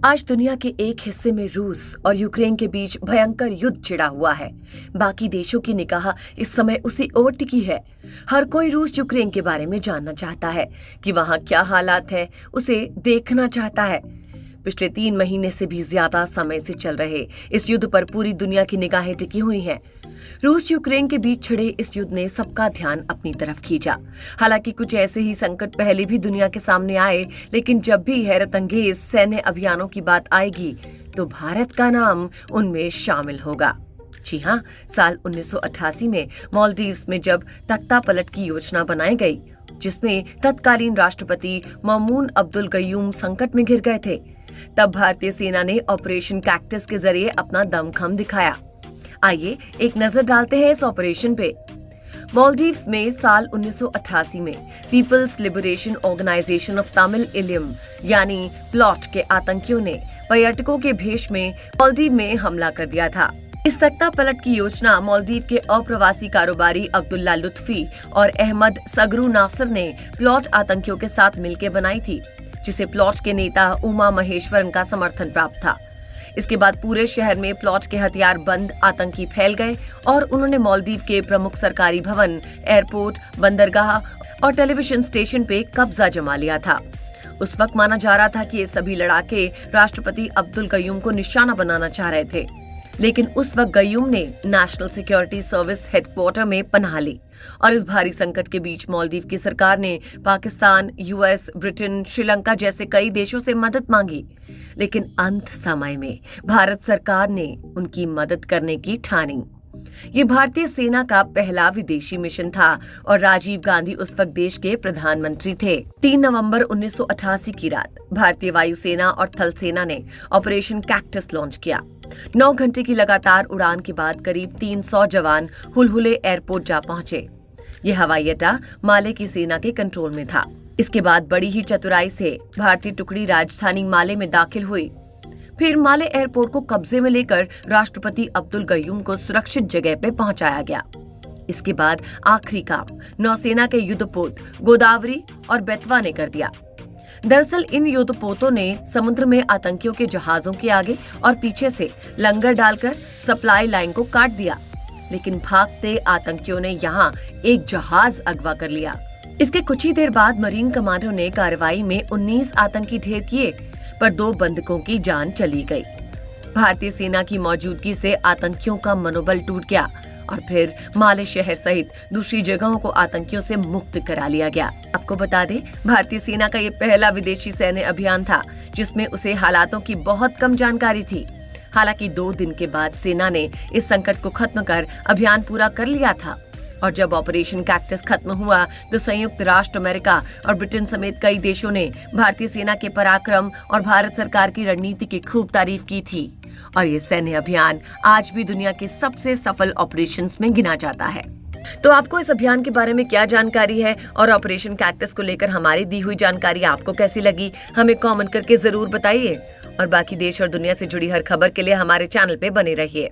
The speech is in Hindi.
आज दुनिया के एक हिस्से में रूस और यूक्रेन के बीच भयंकर युद्ध छिड़ा हुआ है। बाकी देशों की निगाह इस समय उसी ओर टिकी है। हर कोई रूस यूक्रेन के बारे में जानना चाहता है कि वहां क्या हालात है, उसे देखना चाहता है। पिछले 3 महीने से भी ज्यादा समय से चल रहे इस युद्ध पर पूरी दुनिया की निगाहें टिकी हुई हैं। रूस यूक्रेन के बीच छिड़े इस युद्ध ने सबका ध्यान अपनी तरफ खींचा। हालांकि कुछ ऐसे ही संकट पहले भी दुनिया के सामने आए, लेकिन जब भी हैरतअंगेज सैन्य अभियानों की बात आएगी तो भारत का नाम उनमें शामिल होगा। जी हाँ, साल 1988 में मालदीव्स में जब तख्तापलट की योजना बनाई गई, जिसमें तत्कालीन राष्ट्रपति ममून अब्दुल गयूम संकट में घिर गए थे, तब भारतीय सेना ने ऑपरेशन कैक्टस के जरिए अपना दमखम दिखाया। आइए एक नजर डालते हैं इस ऑपरेशन पे। मालदीव्स में साल 1988 में people's liberation organisation of Tamil Eelam यानी प्लॉट के आतंकियों ने पर्यटकों के भेष में मालदीव में हमला कर दिया था। इस तख्तापलट की योजना मालदीव के अप्रवासी कारोबारी अब्दुल्ला लुत्फी और अहमद सगरू नासर ने प्लॉट आतंकियों के साथ मिलकर बनाई थी, जिसे प्लॉट के नेता उमा महेश्वरन का समर्थन प्राप्त था। इसके बाद पूरे शहर में प्लॉट के हथियार बंद आतंकी फैल गए और उन्होंने मालदीव के प्रमुख सरकारी भवन, एयरपोर्ट, बंदरगाह और टेलीविजन स्टेशन पे कब्जा जमा लिया था। उस वक्त माना जा रहा था कि ये सभी लड़ाके राष्ट्रपति अब्दुल गयूम को निशाना बनाना चाह रहे थे, लेकिन उस वक्त गयूम ने नेशनल सिक्योरिटी सर्विस हेडक्वार्टर में पनाह ली और इस भारी संकट के बीच मालदीव की सरकार ने पाकिस्तान, यूएस, ब्रिटेन, श्रीलंका जैसे कई देशों से मदद मांगी, लेकिन अंत समय में भारत सरकार ने उनकी मदद करने की ठानी। ये भारतीय सेना का पहला विदेशी मिशन था और राजीव गांधी उस वक्त देश के प्रधानमंत्री थे। 3 नवंबर 1988 की रात भारतीय वायुसेना और थल सेना ने ऑपरेशन कैक्टस लॉन्च किया। 9 घंटे की लगातार उड़ान के बाद करीब 300 जवान हुलहुले एयरपोर्ट जा पहुंचे। ये हवाई अड्डा माले की सेना के कंट्रोल में था। इसके बाद बड़ी ही चतुराई से भारतीय टुकड़ी राजधानी माले में दाखिल हुई। फिर माले एयरपोर्ट को कब्जे में लेकर राष्ट्रपति अब्दुल गयूम को सुरक्षित जगह पे पहुंचाया गया। इसके बाद आखिरी काम नौसेना के युद्धपोत गोदावरी और बेतवा ने कर दिया। दरअसल इन युद्धपोतों ने समुद्र में आतंकियों के जहाजों के आगे और पीछे से लंगर डालकर सप्लाई लाइन को काट दिया, लेकिन भागते आतंकियों ने यहाँ एक जहाज अगवा कर लिया। इसके कुछ ही देर बाद मरीन कमांडो ने कार्रवाई में 19 आतंकी ढेर किए, पर 2 बंधकों की जान चली गई। भारतीय सेना की मौजूदगी से आतंकियों का मनोबल टूट गया और फिर माले शहर सहित दूसरी जगहों को आतंकियों से मुक्त करा लिया गया। आपको बता दें, भारतीय सेना का ये पहला विदेशी सैन्य अभियान था जिसमें उसे हालातों की बहुत कम जानकारी थी। हालांकि 2 दिन के बाद सेना ने इस संकट को खत्म कर अभियान पूरा कर लिया था और जब ऑपरेशन कैक्टस खत्म हुआ तो संयुक्त राष्ट्र अमेरिका और ब्रिटेन समेत कई देशों ने भारतीय सेना के पराक्रम और भारत सरकार की रणनीति की खूब तारीफ की थी और ये सैन्य अभियान आज भी दुनिया के सबसे सफल ऑपरेशंस में गिना जाता है। तो आपको इस अभियान के बारे में क्या जानकारी है और ऑपरेशन कैक्टस को लेकर हमारी दी हुई जानकारी आपको कैसी लगी, हमें कमेंट करके जरूर बताइए और बाकी देश और दुनिया से जुड़ी हर खबर के लिए हमारे चैनल पे बने रहिए।